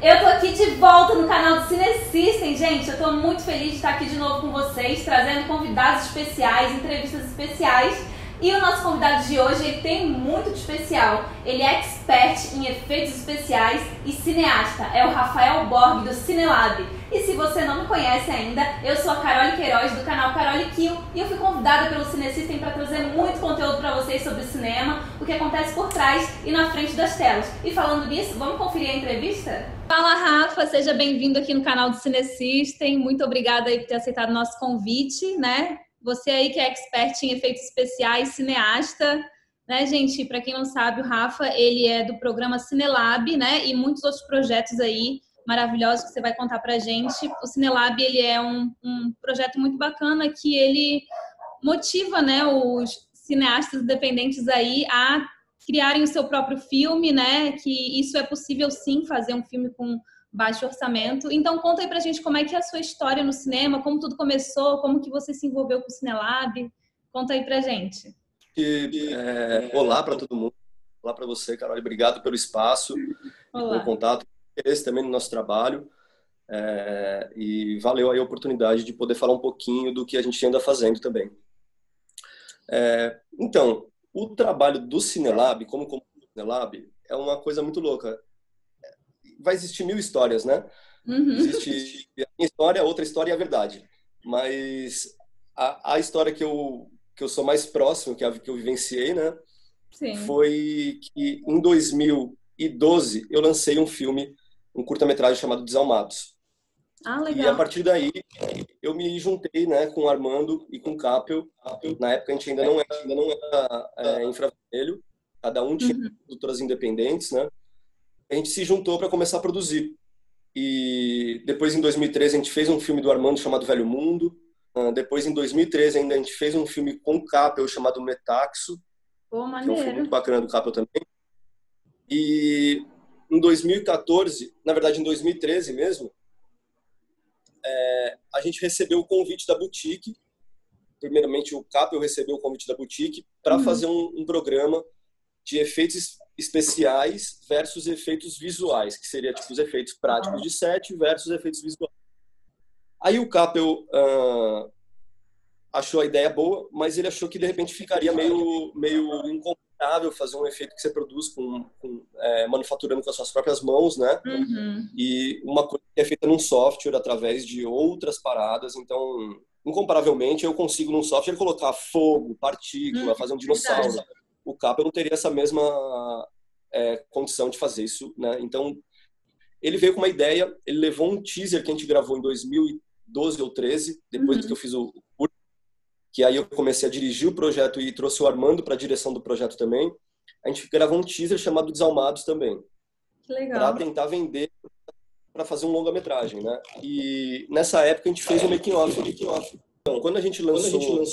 Eu tô aqui de volta no canal do Cine System, gente. Eu tô muito feliz de estar aqui de novo com vocês, trazendo convidados especiais, entrevistas especiais. E o nosso convidado de hoje, ele tem muito de especial. Ele é expert em efeitos especiais e cineasta. É o Rafael Borg, do Cinelab. E se você não me conhece ainda, eu sou a Carole Queiroz, do canal Carole Kill. E eu fui convidada pelo Cine System para trazer muito conteúdo para vocês sobre cinema, o que acontece por trás e na frente das telas. E falando nisso, vamos conferir a entrevista? Fala, Rafa, seja bem-vindo aqui no canal do Cine System. Muito obrigada aí por ter aceitado o nosso convite, né? Você aí que é expert em efeitos especiais, cineasta, né, gente? Para quem não sabe, o Rafa, ele é do programa Cinelab, né? E muitos outros projetos aí maravilhosos que você vai contar pra gente. O Cinelab, ele é um projeto muito bacana que ele motiva, né, os cineastas independentes aí a criarem o seu próprio filme, né? Que isso é possível sim, fazer um filme com baixo orçamento. Então, conta aí pra gente como é que é a sua história no cinema, como tudo começou, como que você se envolveu com o Cinelab. Conta aí pra gente. Olá para todo mundo. Olá para você, Carol. Obrigado pelo espaço, pelo contato, esse também no nosso trabalho. E valeu aí a oportunidade de poder falar um pouquinho do que a gente anda fazendo também. Então, o trabalho do Cinelab, como Cinelab, é uma coisa muito louca. Vai existir 1000 histórias, né? Uhum. Existe a minha história, a outra história e a verdade. Mas a história que eu sou mais próximo, que eu vivenciei, né? Sim. Foi que em 2012 eu lancei um filme, um curta-metragem chamado Desalmados. Ah, legal. E a partir daí eu me juntei, né, com o Armando e com o Capel. Na época a gente ainda não era infravermelho, cada um tinha produtoras independentes, né? A gente se juntou para começar a produzir. E depois, em 2013, a gente fez um filme do Armando chamado Velho Mundo. Depois, em 2013, ainda a gente fez um filme com o Capel chamado Metaxo, que é um filme muito bacana do Capel também. E em 2014, na verdade, em 2013 mesmo, a gente recebeu o convite da Boutique. Primeiramente, o Capel recebeu o convite da Boutique para fazer um programa de efeitos especiais versus efeitos visuais, que seria tipo os efeitos práticos de set versus efeitos visuais. Aí o Capel achou a ideia boa, mas ele achou que de repente ficaria meio incomparável fazer um efeito que você produz manufaturando com as suas próprias mãos, né? Uhum. E uma coisa que é feita num software através de outras paradas. Então, incomparavelmente, eu consigo num software colocar fogo, partícula, fazer um dinossauro. O Capel não teria essa mesma condição de fazer isso, né? Então, ele veio com uma ideia, ele levou um teaser que a gente gravou em 2012 ou 13, depois que eu fiz o curso, que aí eu comecei a dirigir o projeto e trouxe o Armando para a direção do projeto também. A gente gravou um teaser chamado Desalmados também. Que legal. Para tentar vender, para fazer um longa-metragem, né? E nessa época a gente fez um making-off. Então, quando a gente lançou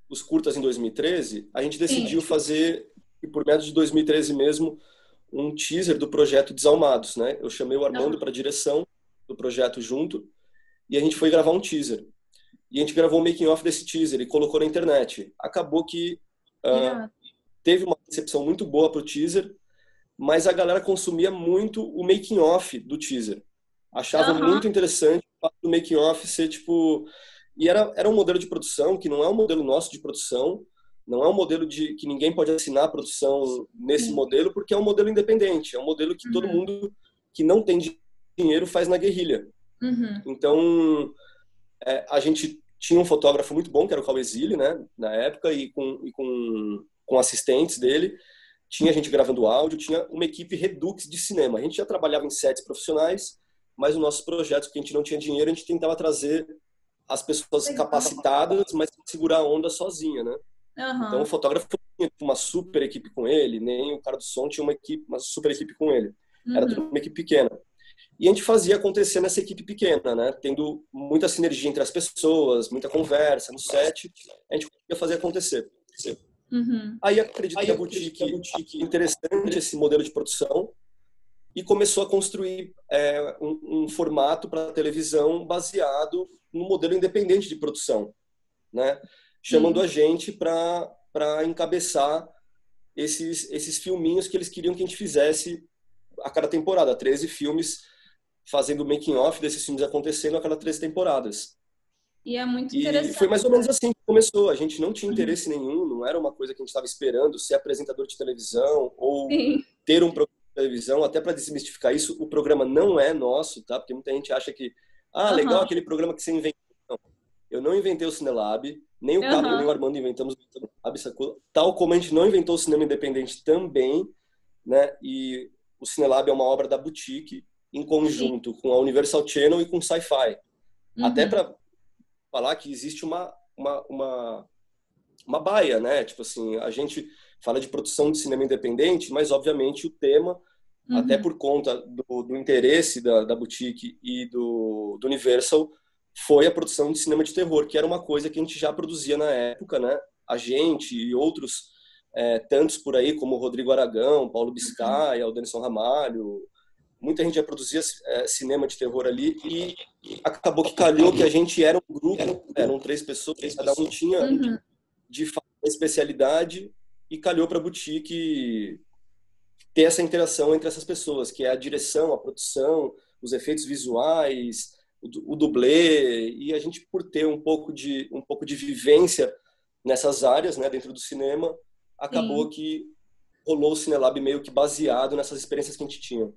os curtas em 2013, a gente decidiu fazer, por meados de 2013 mesmo, um teaser do projeto Desalmados, né? Eu chamei o Armando para a direção do projeto junto e a gente foi gravar um teaser. E a gente gravou um making-off desse teaser e colocou na internet. Acabou que teve uma recepção muito boa pro teaser, mas a galera consumia muito o making-off do teaser. Achava muito interessante o making-off ser tipo... E era um modelo de produção que não é um modelo nosso de produção, não é um modelo que ninguém pode assinar a produção nesse modelo, porque é um modelo independente, é um modelo que todo mundo que não tem dinheiro faz na guerrilha. Então, a gente tinha um fotógrafo muito bom, que era o Cauê Zilli, né, na época, e com assistentes dele. Tinha gente gravando áudio, tinha uma equipe redux de cinema. A gente já trabalhava em sets profissionais, mas os nossos projetos, que a gente não tinha dinheiro, a gente tentava trazer as pessoas capacitadas, mas segurar a onda sozinha, né? Então o fotógrafo tinha uma super equipe com ele, nem o cara do som tinha uma super equipe com ele. Era tudo uma equipe pequena. E a gente fazia acontecer nessa equipe pequena, né? Tendo muita sinergia entre as pessoas, muita conversa no set, a gente conseguia fazer acontecer. Aí acredito que a Boutique interessante esse modelo de produção e começou a construir um formato para televisão baseado no modelo independente de produção, né? Chamando a gente para encabeçar esses filminhos que eles queriam que a gente fizesse a cada temporada, 13 filmes fazendo o making of desses filmes acontecendo a cada 13 temporadas. E é muito E interessante. foi mais ou menos assim que começou. A gente não tinha interesse nenhum, não era uma coisa que a gente estava esperando, ser apresentador de televisão ou Sim. ter um programa de televisão. Até para desmistificar isso, o programa não é nosso, tá? Porque muita gente acha que, legal aquele programa que você inventou. Não, eu não inventei o Cinelab, nem o Caio nem o Armando inventamos o Cinelab, sacou? Tal como a gente não inventou o cinema independente também, né? E o Cinelab é uma obra da Boutique em conjunto com a Universal Channel e com o Sci-Fi. Até para falar que existe uma baia, né? Tipo assim, a gente fala de produção de cinema independente, mas obviamente o tema, até por conta do interesse da Boutique e do Universal, foi a produção de cinema de terror, que era uma coisa que a gente já produzia na época, né? A gente e outros tantos por aí, como o Rodrigo Aragão, Paulo Biscaia, o Denison Ramalho, muita gente já produzia cinema de terror ali, e acabou que calhou que a gente era um grupo, eram 3 pessoas, cada um tinha de fato uma especialidade, e calhou para a Boutique ter essa interação entre essas pessoas, que é a direção, a produção, os efeitos visuais, o dublê, e a gente, por ter um pouco de vivência nessas áreas, né, dentro do cinema, acabou que rolou o Cinelab meio que baseado nessas experiências que a gente tinha.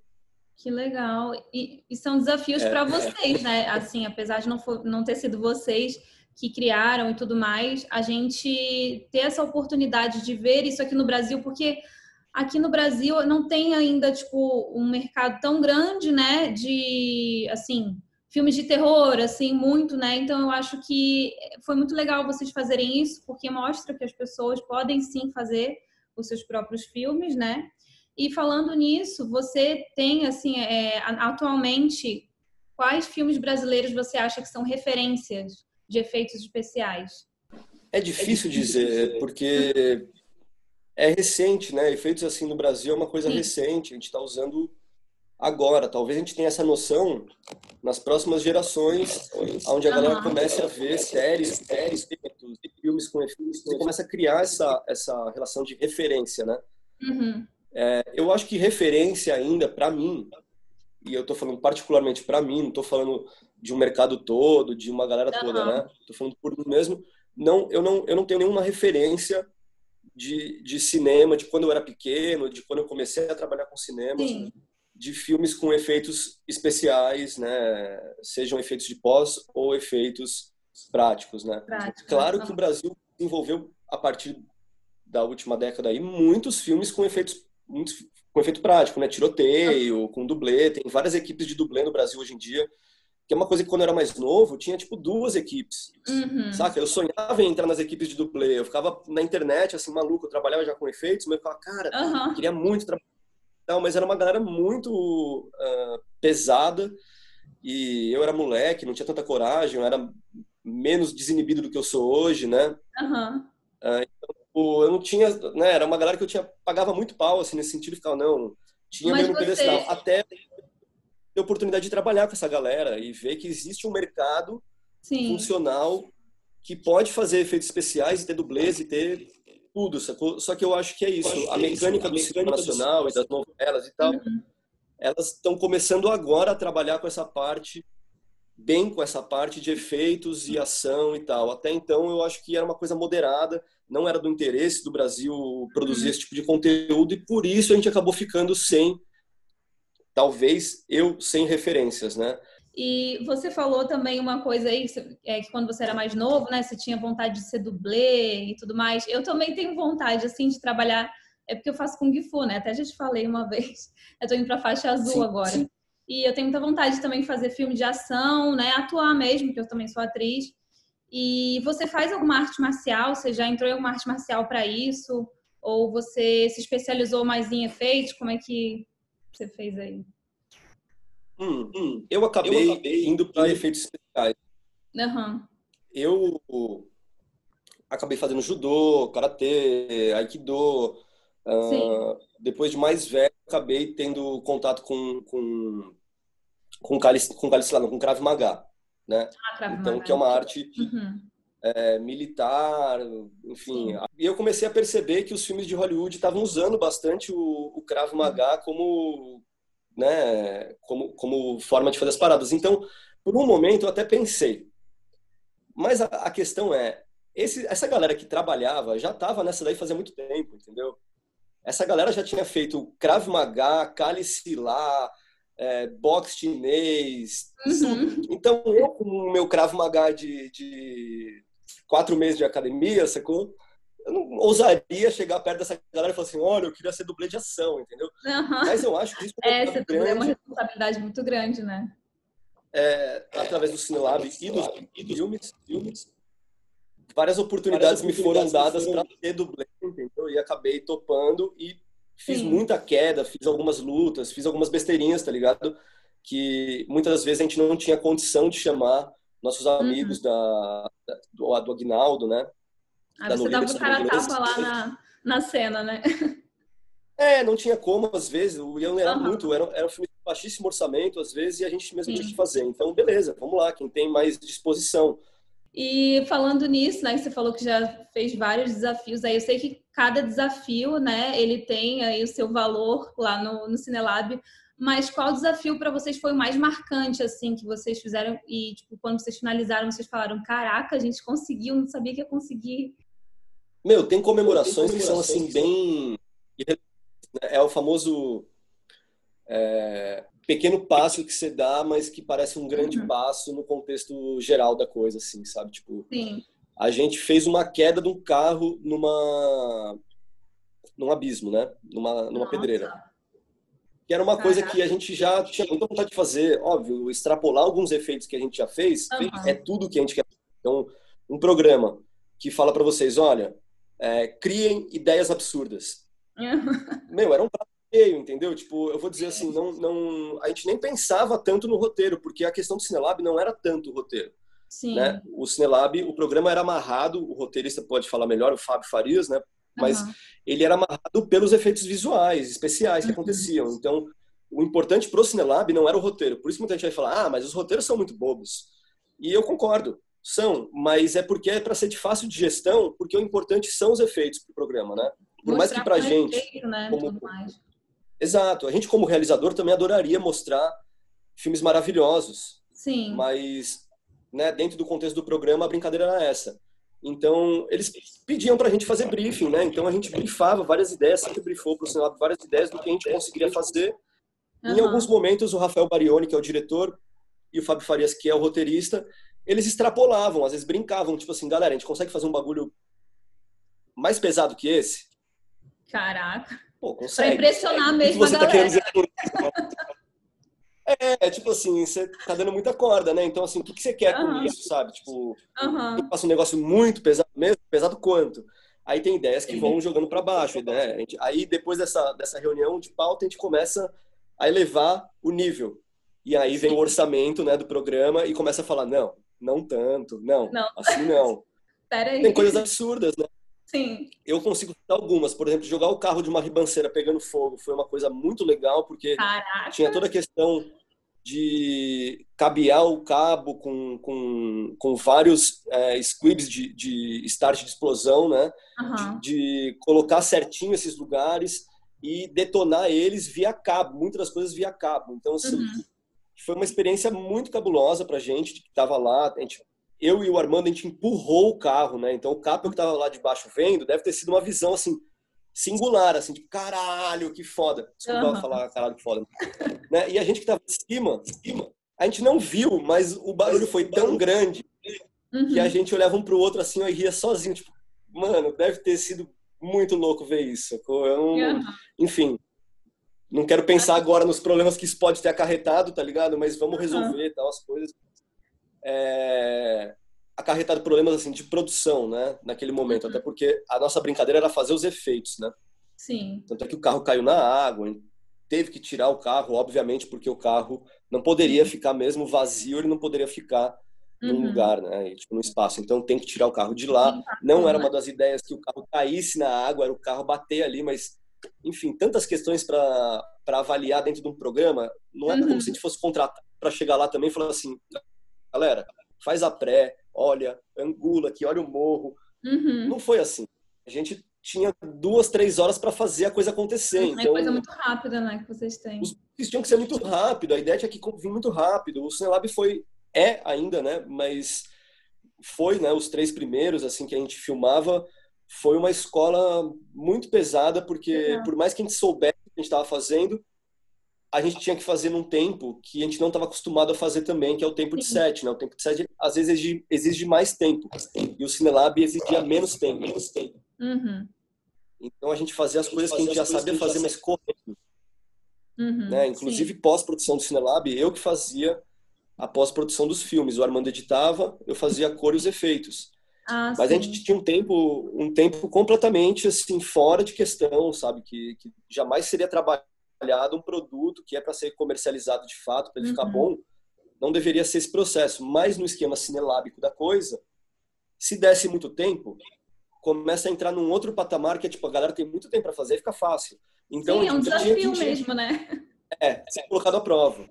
Que legal. E são desafios para vocês, né? Assim, apesar de não ter sido vocês que criaram e tudo mais, a gente ter essa oportunidade de ver isso aqui no Brasil, porque aqui no Brasil não tem ainda, tipo, um mercado tão grande, né? De, assim, filmes de terror, assim, muito, né? Então, eu acho que foi muito legal vocês fazerem isso, porque mostra que as pessoas podem, sim, fazer os seus próprios filmes, né? E falando nisso, você tem, assim, atualmente, quais filmes brasileiros você acha que são referências de efeitos especiais? É difícil dizer, porque é recente, né? Efeitos assim no Brasil é uma coisa recente, a gente está usando agora. Talvez a gente tenha essa noção nas próximas gerações, onde a galera comece a ver séries, efeitos, filmes com efeitos, e começa a criar essa relação de referência, né? Eu acho que referência ainda, para mim, e eu tô falando particularmente para mim, não tô falando de um mercado todo, de uma galera toda, né? Tô falando por mim mesmo. Eu não tenho nenhuma referência de cinema, de quando eu era pequeno, de quando eu comecei a trabalhar com cinema, de filmes com efeitos especiais, né? Sejam efeitos de pós ou efeitos práticos, né? Claro que o Brasil desenvolveu, a partir da última década aí, muitos filmes com efeito prático, né? Tiroteio, com dublê. Tem várias equipes de dublê no Brasil hoje em dia, que é uma coisa que quando eu era mais novo, tinha tipo 2 equipes, saca? Eu sonhava em entrar nas equipes de dublê, eu ficava na internet, assim, maluco, eu trabalhava já com efeitos, mas eu ficava, cara, queria muito trabalhar, mas era uma galera muito pesada, e eu era moleque, não tinha tanta coragem, eu era menos desinibido do que eu sou hoje, né? Eu não tinha, né, era uma galera que pagava muito pau, assim, nesse sentido, ficava, não, tinha meio no pedestal, até ter oportunidade de trabalhar com essa galera e ver que existe um mercado funcional que pode fazer efeitos especiais e ter dublês e ter tudo, sacou? Só que eu acho que é isso, a mecânica do cinema nacional e das novelas e tal, elas estão começando agora a trabalhar com essa parte de efeitos e ação e tal. Até então eu acho que era uma coisa moderada, não era do interesse do Brasil produzir esse tipo de conteúdo, e por isso a gente acabou ficando sem referências, né? E você falou também uma coisa aí, que quando você era mais novo, né, você tinha vontade de ser dublê e tudo mais. Eu também tenho vontade, assim, de trabalhar, porque eu faço Kung Fu, né? Até já te falei uma vez. Eu tô indo pra faixa azul agora. Sim. E eu tenho muita vontade também de fazer filme de ação, né? Atuar mesmo, que eu também sou atriz. E você faz alguma arte marcial? Você já entrou em alguma arte marcial para isso? Ou você se especializou mais em efeitos? Como é que você fez aí? Eu acabei indo para efeitos especiais. Eu acabei fazendo judô, karatê, aikido. Depois de mais velho, acabei tendo contato com Krav Maga, né? Então, que é uma arte militar, enfim. Sim. E eu comecei a perceber que os filmes de Hollywood estavam usando bastante o Krav Maga como né, como forma de fazer as paradas. Então, por um momento eu até pensei, mas a questão é, essa galera que trabalhava já estava nessa daí fazia muito tempo, entendeu? Essa galera já tinha feito Krav Maga, Kali Sila, boxe chinês, tudo. Então, eu com o meu Krav Maga de 4 meses de academia, sacou? Eu não ousaria chegar perto dessa galera e falar assim, olha, eu queria ser dublê de ação, entendeu? Mas eu acho que isso ser dublê é uma responsabilidade muito grande, né? Através do Cinelab e dos filmes, várias oportunidades me foram dadas para ser dublê, entendeu? E acabei topando e fiz muita queda, fiz algumas lutas, fiz algumas besteirinhas, tá ligado? Que muitas das vezes a gente não tinha condição de chamar nossos amigos do Aguinaldo, né? Você dava o cara tapa lá na cena, né? Não tinha como, às vezes. O Ian era era um filme de baixíssimo orçamento, às vezes, e a gente mesmo tinha que fazer. Então, beleza, vamos lá, quem tem mais disposição. E falando nisso, né, que você falou que já fez vários desafios aí, eu sei que cada desafio, né, ele tem aí o seu valor lá no Cinelab, mas qual desafio para vocês foi o mais marcante, assim, que vocês fizeram e, tipo, quando vocês finalizaram, vocês falaram, caraca, a gente conseguiu, não sabia que ia conseguir. Tem comemorações que são, assim, bem... É o famoso pequeno passo que você dá, mas que parece um grande passo no contexto geral da coisa, assim, sabe? Tipo, a gente fez uma queda de um carro num abismo, né? Numa pedreira. Que era uma coisa que a gente já tinha muita vontade de fazer. Óbvio, extrapolar alguns efeitos que a gente já fez é tudo que a gente quer. Então, um programa que fala para vocês, olha, criem ideias absurdas. Era um prato cheio, entendeu? Tipo, eu vou dizer assim, a gente nem pensava tanto no roteiro, porque a questão do Cinelab não era tanto o roteiro. Né? O Cinelab, o programa era amarrado, o roteirista pode falar melhor, o Fábio Farias, né? Mas ele era amarrado pelos efeitos visuais, especiais que aconteciam. Então, o importante pro Cinelab não era o roteiro. Por isso muita gente vai falar, mas os roteiros são muito bobos. E eu concordo, são, mas é porque é para ser de fácil digestão, porque o importante são os efeitos pro programa, né? Por mais que pra gente... né? Tudo mais. Exato. A gente, como realizador, também adoraria mostrar filmes maravilhosos. Sim. Mas, né, dentro do contexto do programa, a brincadeira era essa. Então, eles pediam pra gente fazer briefing, né? Então, a gente briefava várias ideias, sempre briefou pro Cinelab várias ideias do que a gente conseguiria fazer. Em alguns momentos, o Rafael Barioni, que é o diretor, e o Fábio Farias, que é o roteirista, eles extrapolavam, às vezes brincavam. Tipo assim, galera, a gente consegue fazer um bagulho mais pesado que esse? Caraca. Pô, consegue. Pra impressionar mesmo a galera. Tá dizer com isso? Tipo assim, você tá dando muita corda, né? Então, assim, o que você quer com isso, sabe? Tipo, eu faço um negócio muito pesado mesmo, pesado quanto? Aí tem ideias que vão jogando para baixo, né? Aí, depois dessa reunião de pauta, a gente começa a elevar o nível. E aí vem o orçamento, né, do programa e começa a falar, não tanto, não. Assim não. Peraí. Tem coisas absurdas, né? Sim. Eu consigo citar algumas. Por exemplo, jogar o carro de uma ribanceira pegando fogo foi uma coisa muito legal, porque tinha toda a questão de cabear o cabo com vários squibs de start de explosão, né? De colocar certinho esses lugares e detonar eles via cabo, muitas das coisas via cabo. Então, assim, foi uma experiência muito cabulosa pra gente, que estava lá. Eu e o Armando, a gente empurrou o carro, né? Então, o Capo que estava lá de baixo vendo, deve ter sido uma visão, assim, singular, assim, tipo, caralho, que foda. Desculpa falar caralho, que foda. Né? E a gente que estava em cima, a gente não viu, mas o barulho foi tão grande que a gente olhava um pro outro, assim, e ria sozinho, tipo, mano, deve ter sido muito louco ver isso. Enfim, não quero pensar agora nos problemas que isso pode ter acarretado, tá ligado? Mas vamos resolver, tal, as coisas. Acarretado problemas assim de produção, né, naquele momento, até porque a nossa brincadeira era fazer os efeitos, né? Sim. Tanto é que o carro caiu na água, teve que tirar o carro, obviamente, porque o carro não poderia ficar mesmo vazio, ele não poderia ficar num lugar, né, tipo no espaço. Então tem que tirar o carro de lá. Não era uma das ideias que o carro caísse na água, era o carro bater ali, mas enfim, tantas questões para avaliar dentro de um programa. Não é como se a gente fosse contratar para chegar lá também e falar assim, galera, faz a pré, olha, angula aqui, olha o morro. Não foi assim. A gente tinha 2, 3 horas para fazer a coisa acontecer. É então, coisa muito rápida, né, que vocês têm. Os briefs tinham que ser muito rápido, a ideia tinha que vir muito rápido. O Cinelab é ainda, né, mas foi, né, os 3 primeiros, assim, que a gente filmava, foi uma escola muito pesada, porque por mais que a gente soubesse o que a gente estava fazendo, a gente tinha que fazer num tempo que a gente não estava acostumado a fazer também, que é o tempo de set, né? O tempo de set, às vezes, exige mais tempo. E o Cinelab exigia menos tempo. Uhum. Então, a gente fazia as coisas que a gente já sabia fazer, mas correndo. Uhum. Né? Inclusive, pós-produção do Cinelab, eu que fazia a pós-produção dos filmes. O Armando editava, eu fazia a cor e os efeitos. Mas a gente tinha um tempo completamente assim, fora de questão, sabe? Que jamais seria trabalhado um produto que é para ser comercializado de fato, para ele ficar bom, não deveria ser esse processo. Mas no esquema cinelábico da coisa, se desse muito tempo, começa a entrar num outro patamar que é tipo, a galera tem muito tempo para fazer e fica fácil. Então, sim, é um desafio mesmo, né? Ser colocado à prova.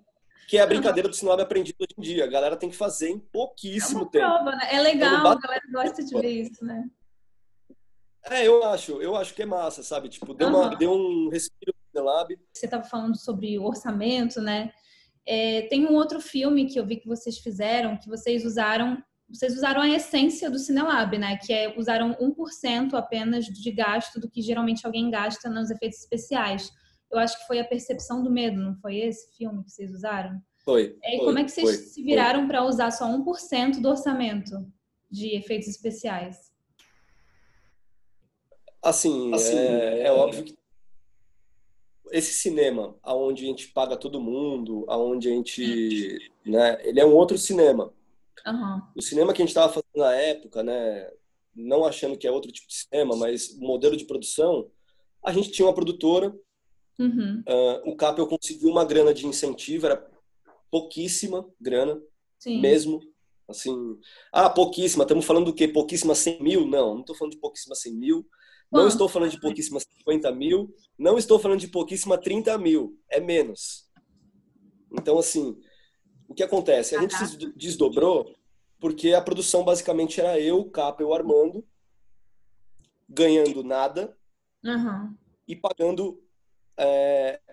Que é a brincadeira do cinema aprendido hoje em dia. A galera tem que fazer em pouquíssimo tempo. Prova, né? É legal, a galera gosta de ver isso, né? Eu acho que é massa, sabe? Tipo, deu um respiro no Lab. Você estava falando sobre o orçamento, né? Tem um outro filme que eu vi que vocês fizeram, que vocês usaram a essência do Cinelab, né? Que usaram 1% apenas de gasto do que geralmente alguém gasta nos efeitos especiais. Eu acho que foi A Percepção do Medo, não foi esse filme que vocês usaram? Como é que vocês se viraram para usar só 1% do orçamento de efeitos especiais? Assim, é óbvio que esse cinema, aonde a gente paga todo mundo, aonde a gente, né, ele é um outro cinema. O cinema que a gente estava fazendo na época, né, não achando que é outro tipo de cinema, mas o modelo de produção, a gente tinha uma produtora, o Capel conseguiu uma grana de incentivo, era pouquíssima grana, mesmo. Assim, pouquíssima, estamos falando do quê? Pouquíssima 100 mil? Não estou falando de pouquíssima 100 mil. Não estou falando de pouquíssima 50 mil. Não estou falando de pouquíssima 30 mil. É menos. Então, assim, o que acontece? A gente se desdobrou porque a produção basicamente era eu, o Capel e o Armando, ganhando nada e pagando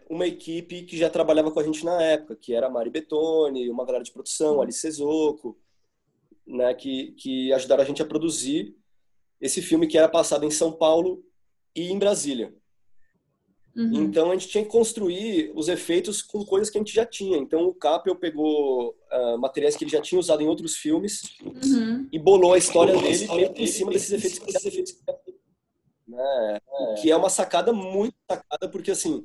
uma equipe que já trabalhava com a gente na época, que era a Mari Betoni, uma galera de produção, Alice Sezoco, né, que ajudaram a gente a produzir esse filme que era passado em São Paulo e em Brasília. Então a gente tinha que construir os efeitos com coisas que a gente já tinha. Então o Capel pegou materiais que ele já tinha usado em outros filmes e bolou a história dele em cima desses efeitos, né? Que é uma sacada muito sacada, porque assim,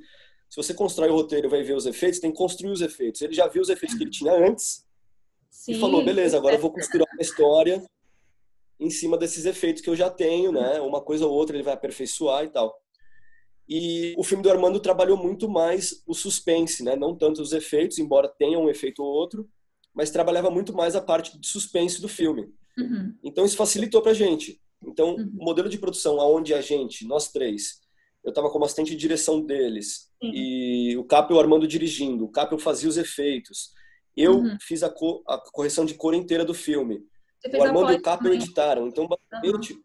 se você constrói o roteiro e vai ver os efeitos, tem que construir os efeitos. Ele já viu os efeitos que ele tinha antes e falou, beleza, agora eu vou construir uma história em cima desses efeitos que eu já tenho, né? Uma coisa ou outra ele vai aperfeiçoar e tal. E o filme do Armando trabalhou muito mais o suspense, né? Não tanto os efeitos, embora tenha um efeito ou outro, mas trabalhava muito mais a parte de suspense do filme. Então isso facilitou pra gente. Então, o modelo de produção onde nós 3, eu estava como assistente de direção deles, e o Capel e o Armando dirigindo, o Capel fazia os efeitos, eu fiz a correção de cor inteira do filme. O Armando e o Capel editaram. Então, basicamente,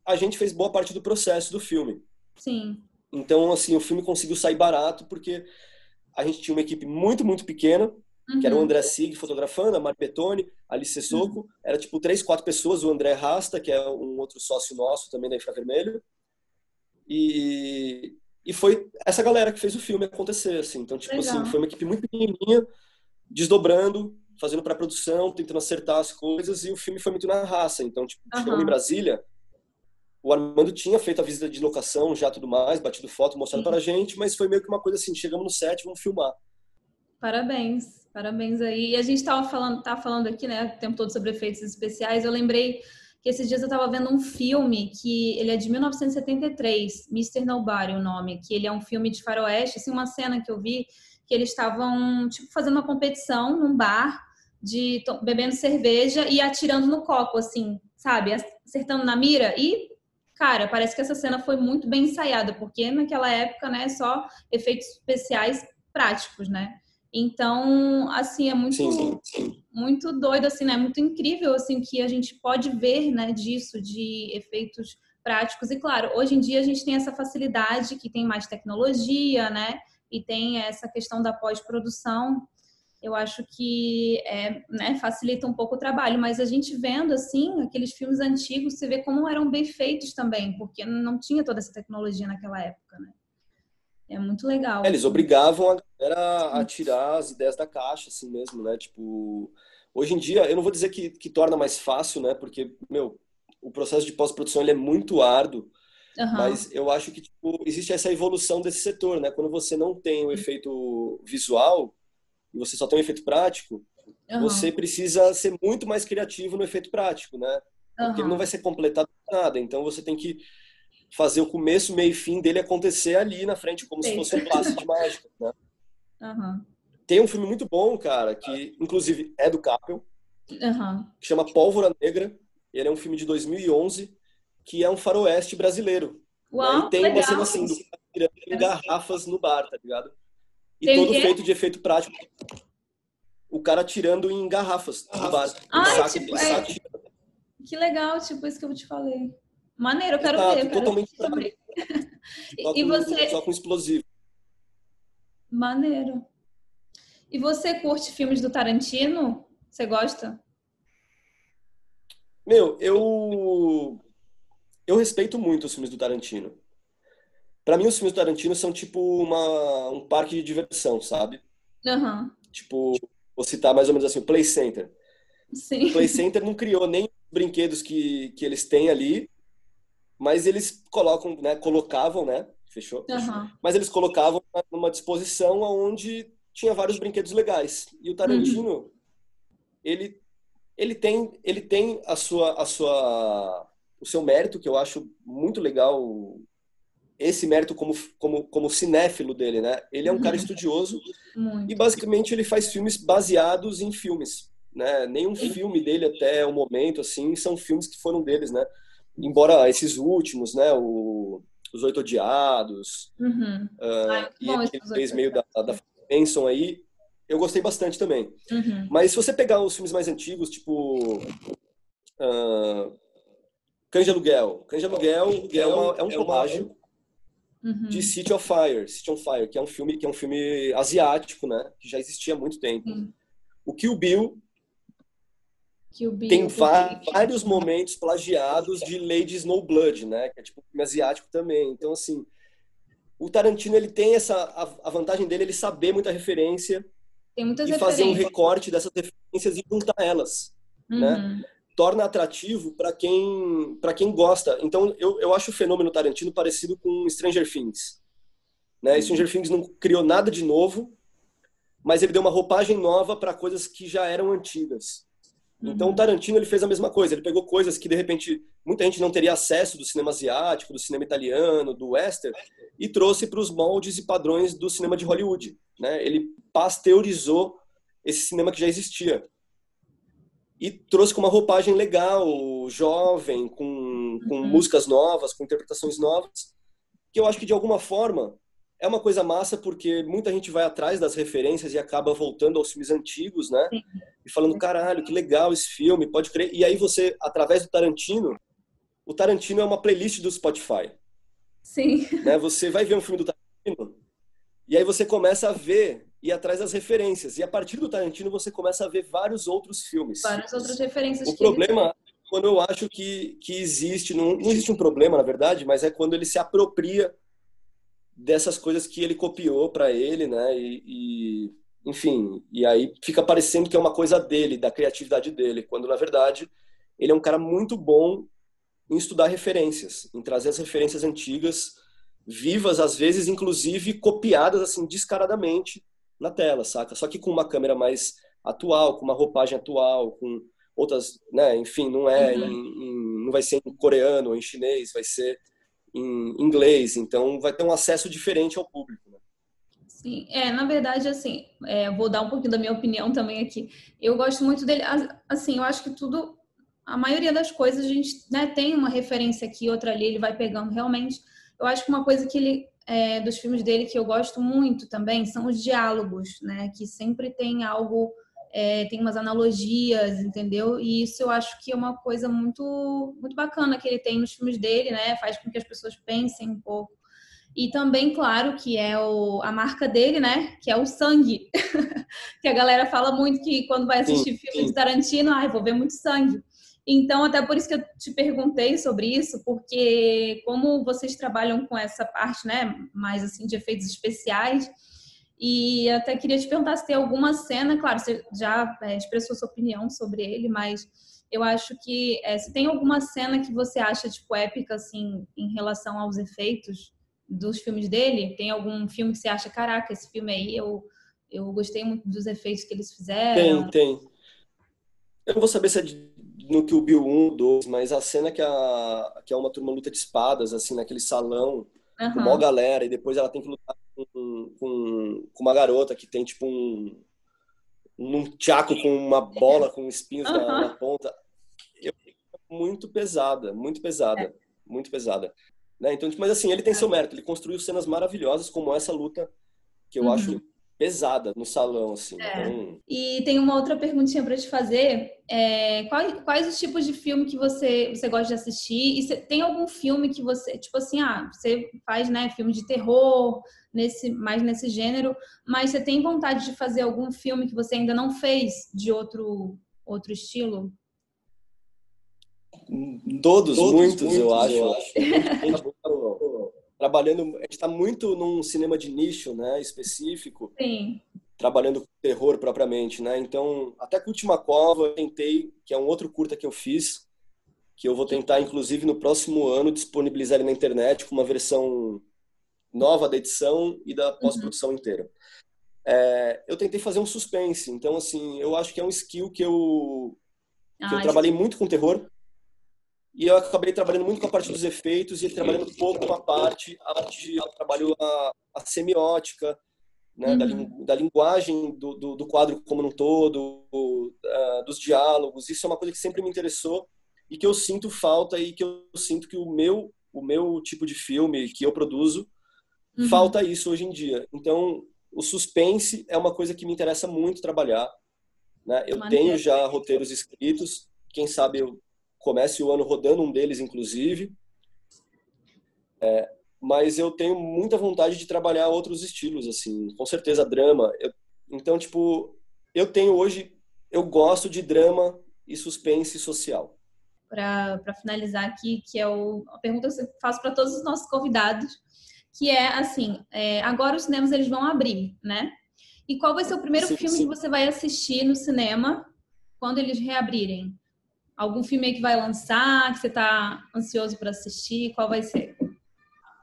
a gente fez boa parte do processo do filme. Então, assim, o filme conseguiu sair barato porque a gente tinha uma equipe muito, muito pequena, que era o André Sig fotografando, a Mari Betoni, a Alice Sessoco. Era tipo 3, 4 pessoas, o André Rasta, que é um outro sócio nosso também da Infravermelho. E foi essa galera que fez o filme acontecer, assim. Então, tipo assim, foi uma equipe muito pequenininha, desdobrando, fazendo pré-produção, tentando acertar as coisas, e o filme foi muito na raça. Então, tipo, chegando em Brasília, o Armando tinha feito a visita de locação, já tudo mais, batido foto, mostrado para a gente, mas foi meio que uma coisa assim, chegamos no set, vamos filmar. Parabéns aí. E a gente tá falando aqui, né, o tempo todo sobre efeitos especiais. Eu lembrei que esses dias eu tava vendo um filme que ele é de 1973, Mr. Nobody, o nome, que ele é um filme de faroeste, assim, uma cena que eu vi que eles estavam, tipo, fazendo uma competição num bar, bebendo cerveja e atirando no copo, assim, sabe? Acertando na mira e, cara, parece que essa cena foi muito bem ensaiada, porque naquela época, né, só efeitos especiais práticos, né? Então, assim, é muito, muito doido, assim, né? Muito incrível, assim, que a gente pode ver, né, disso, de efeitos práticos. E claro, hoje em dia a gente tem essa facilidade que tem mais tecnologia, né? E tem essa questão da pós-produção. Eu acho que né, facilita um pouco o trabalho, mas a gente vendo assim aqueles filmes antigos, você vê como eram bem feitos também, porque não tinha toda essa tecnologia naquela época, né? É muito legal. Eles obrigavam a galera a tirar as ideias da caixa, assim mesmo, né? Tipo, hoje em dia, eu não vou dizer que torna mais fácil, né? Porque, meu, o processo de pós-produção ele é muito árduo, mas eu acho que tipo, existe essa evolução desse setor, né? Quando você não tem o efeito visual e você só tem o efeito prático, você precisa ser muito mais criativo no efeito prático, né? Porque ele não vai ser completado por nada. Então você tem que fazer o começo, meio e fim dele acontecer ali na frente, como se fosse um passe de mágica, né? Tem um filme muito bom, cara, que inclusive é do Capel, que chama Pólvora Negra. Ele é um filme de 2011, que é um faroeste brasileiro. Uau, né? E tem legal. uma cena assim, do cara tirando em garrafas no bar, tá ligado? E tem todo feito de efeito prático. O cara tirando em garrafas no bar. Tipo, que legal, tipo isso que eu te falei. Maneiro, eu quero ver. Totalmente E você... Só com explosivo. Maneiro. E você curte filmes do Tarantino? Você gosta? Meu, eu respeito muito os filmes do Tarantino. Pra mim, os filmes do Tarantino são tipo um parque de diversão, sabe? Tipo, vou citar mais ou menos assim, o Play Center. Sim. O Play Center não criou nem os brinquedos que eles têm ali, mas eles colocavam, né? Fechou? Mas eles colocavam numa disposição onde tinha vários brinquedos legais. E o Tarantino, ele tem o seu mérito, que eu acho muito legal, esse mérito como cinéfilo dele, né? Ele é um cara estudioso e basicamente ele faz filmes baseados em filmes, né? Nenhum filme dele até o momento assim são filmes que foram deles, né? Embora esses últimos, né? Os Oito Odiados, e aquele fez meio da Benson aí, eu gostei bastante também. Mas se você pegar os filmes mais antigos, tipo Cães de Aluguel é um plágio de City on Fire, que é um filme asiático, né? Que já existia há muito tempo. O Kill Bill tem vários momentos plagiados de Lady Snowblood, né? Que é tipo um filme asiático também. Então, assim, o Tarantino, ele tem a vantagem dele, ele saber muita referência e fazer um recorte dessas referências e juntar elas, né? Torna atrativo para quem gosta. Então, eu acho o fenômeno Tarantino parecido com Stranger Things, né? Stranger Things não criou nada de novo, mas ele deu uma roupagem nova para coisas que já eram antigas. Então, o Tarantino, ele fez a mesma coisa. Ele pegou coisas que, de repente, muita gente não teria acesso do cinema asiático, do cinema italiano, do western, e trouxe para os moldes e padrões do cinema de Hollywood, né? Ele pasteurizou esse cinema que já existia. E trouxe com uma roupagem legal, jovem, com músicas novas, com interpretações novas, que eu acho que, de alguma forma, é uma coisa massa, porque muita gente vai atrás das referências e acaba voltando aos filmes antigos, né? E falando, caralho, que legal esse filme, pode crer. E aí você, através do Tarantino, o Tarantino é uma playlist do Spotify. Sim. Né? Você vai ver um filme do Tarantino, e aí você começa a ver, ir atrás das referências. E a partir do Tarantino, você começa a ver vários outros filmes. Várias outras referências. O problema, quando eu acho que existe, não existe um problema, na verdade, mas é quando ele se apropria dessas coisas que ele copiou para ele, né? Enfim, e aí fica parecendo que é uma coisa dele, da criatividade dele, quando na verdade ele é um cara muito bom em estudar referências, em trazer as referências antigas, vivas às vezes, inclusive copiadas assim descaradamente na tela, saca? Só que com uma câmera mais atual, com uma roupagem atual, com outras, né? Enfim, não vai ser em coreano ou em chinês, vai ser em inglês, então vai ter um acesso diferente ao público, né? Sim, na verdade, assim, vou dar um pouquinho da minha opinião também aqui. Eu gosto muito dele, assim, eu acho que a maioria das coisas a gente, né, tem uma referência aqui, outra ali, ele vai pegando realmente. Eu acho que uma coisa que dos filmes dele que eu gosto muito também são os diálogos, né, que sempre tem algo tem umas analogias, entendeu? E isso eu acho que é uma coisa muito, muito bacana que ele tem nos filmes dele, né? Faz com que as pessoas pensem um pouco. E também, claro, que é a marca dele, né? Que é o sangue. Que a galera fala muito que quando vai assistir filme de Tarantino, vou ver muito sangue. Então, até por isso que eu te perguntei sobre isso, porque como vocês trabalham com essa parte, né? Mais assim, de efeitos especiais. E até queria te perguntar se tem alguma cena, claro, você já expressou sua opinião sobre ele, mas eu acho que se tem alguma cena que você acha, tipo, épica, assim, em relação aos efeitos dos filmes dele? Tem algum filme que você acha, caraca, esse filme aí, eu gostei muito dos efeitos que eles fizeram? Tem. Eu não vou saber se é no Kill Bill 1, 2, mas a cena que é uma turma luta de espadas, assim, naquele salão, com maior galera, e depois ela tem que lutar com uma garota que tem, tipo, um tchaco com uma bola com espinhos na ponta. Muito pesada, muito pesada, muito pesada. Né? Então, mas assim, ele tem seu mérito, ele construiu cenas maravilhosas como essa luta que eu acho pesada no salão, assim. Então... E tem uma outra perguntinha para te fazer. Quais os tipos de filme que você gosta de assistir? E tem algum filme que você, tipo assim, você faz, né, filme de terror, mais nesse gênero, mas você tem vontade de fazer algum filme que você ainda não fez de outro estilo? Todos, muitos, eu acho. Trabalhando, a gente está muito num cinema de nicho, né, específico. Sim. Trabalhando com terror propriamente, né? Então, até com Última Cova eu tentei, que é um outro curta que eu fiz, que eu vou tentar, inclusive, no próximo ano, disponibilizar ele na internet com uma versão nova da edição e da pós-produção inteira. Eu tentei fazer um suspense, então, assim, eu acho que é um skill que eu trabalhei muito com terror, e eu acabei trabalhando muito com a parte dos efeitos e ele trabalhando pouco com a parte eu trabalho a semiótica, né, da linguagem do quadro como um todo, dos diálogos. Isso é uma coisa que sempre me interessou e que eu sinto falta e que eu sinto que o meu tipo de filme que eu produzo falta isso hoje em dia. Então, o suspense é uma coisa que me interessa muito trabalhar, né? Eu tenho já roteiros escritos, quem sabe eu comece o ano rodando um deles, inclusive. Mas eu tenho muita vontade de trabalhar outros estilos, assim, com certeza drama. Então, tipo, eu gosto de drama e suspense social. Para finalizar aqui, que é a pergunta que eu faço para todos os nossos convidados, que é assim, agora os cinemas eles vão abrir, né? E qual vai ser o primeiro filme que você vai assistir no cinema quando eles reabrirem? Algum filme aí que vai lançar, que você está ansioso para assistir? Qual vai ser?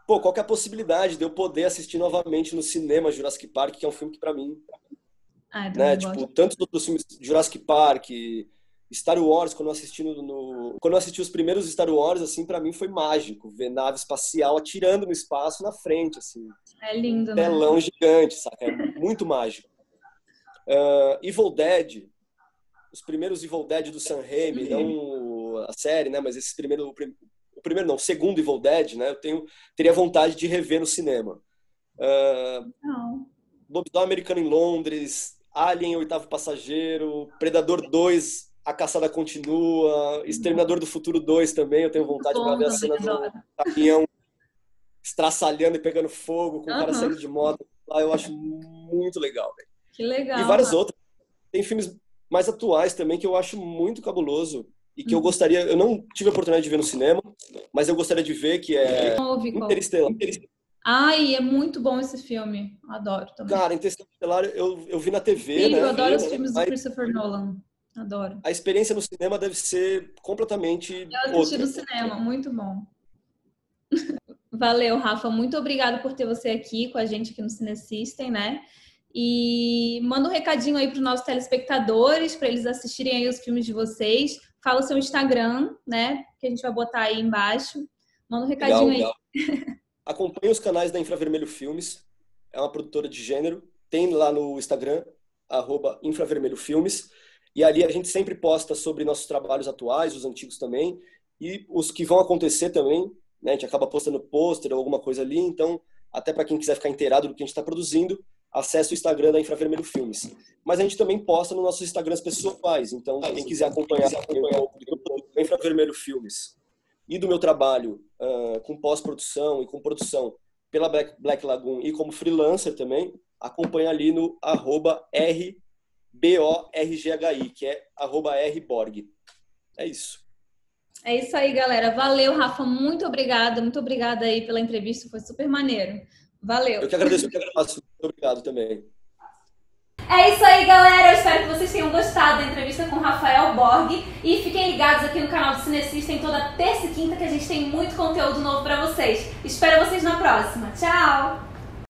Pô, qual que é a possibilidade de eu poder assistir novamente no cinema Jurassic Park, que é um filme que pra mim, né, tipo, tantos outros filmes, Jurassic Park, Star Wars, quando eu assisti os primeiros Star Wars, assim, pra mim foi mágico, ver nave espacial atirando no espaço na frente, assim. É lindo, né? Telão gigante, saca? É muito mágico. Evil Dead, os primeiros Evil Dead do Sam Raimi, não a série, né, mas esse o segundo Evil Dead, né? Teria vontade de rever no cinema. Lobisomem Americano em Londres, Alien, Oitavo Passageiro, Predador 2, A Caçada Continua, Exterminador do Futuro 2 também, eu tenho vontade para ver a cena do caminhão estraçalhando e pegando fogo, com o cara saindo de moto. Lá eu acho muito legal. Véio. Que legal. E várias outras. Tem filmes mais atuais também que eu acho muito cabuloso. E que eu não tive a oportunidade de ver no cinema, mas eu gostaria de ver, que é Interestelar. Ai, é muito bom esse filme. Adoro também. Cara, Interestelar eu vi na TV, né? Eu adoro os filmes do Christopher Nolan. Adoro. A experiência no cinema deve ser completamente Eu assisti no cinema, muito bom. Valeu, Rafa. Muito obrigada por ter você aqui com a gente aqui no Cine System, né? E manda um recadinho aí para os nossos telespectadores, para eles assistirem aí os filmes de vocês. Fala o seu Instagram, né? Que a gente vai botar aí embaixo. Manda um recadinho legal. Acompanhe os canais da Infravermelho Filmes. É uma produtora de gênero. Tem lá no Instagram, @infravermelhofilmes. E ali a gente sempre posta sobre nossos trabalhos atuais, os antigos também. E os que vão acontecer também. Né? A gente acaba postando pôster ou alguma coisa ali. Então, até para quem quiser ficar inteirado do que a gente está produzindo, acesse o Instagram da Infravermelho Filmes. Mas a gente também posta nos nossos Instagrams pessoais, então quem quiser acompanhar o Infravermelho Filmes e do meu trabalho com pós-produção e com produção pela Black Lagoon e como freelancer também, acompanha ali no @RBORGHI, que é @RBorg. É isso. É isso aí, galera. Valeu, Rafa. Muito obrigada aí pela entrevista. Foi super maneiro. Valeu. Eu que agradeço. Muito obrigado também. É isso aí, galera. Eu espero que vocês tenham gostado da entrevista com Rafael Borg. E fiquem ligados aqui no canal do Cinesystem toda terça e quinta, que a gente tem muito conteúdo novo pra vocês. Espero vocês na próxima. Tchau!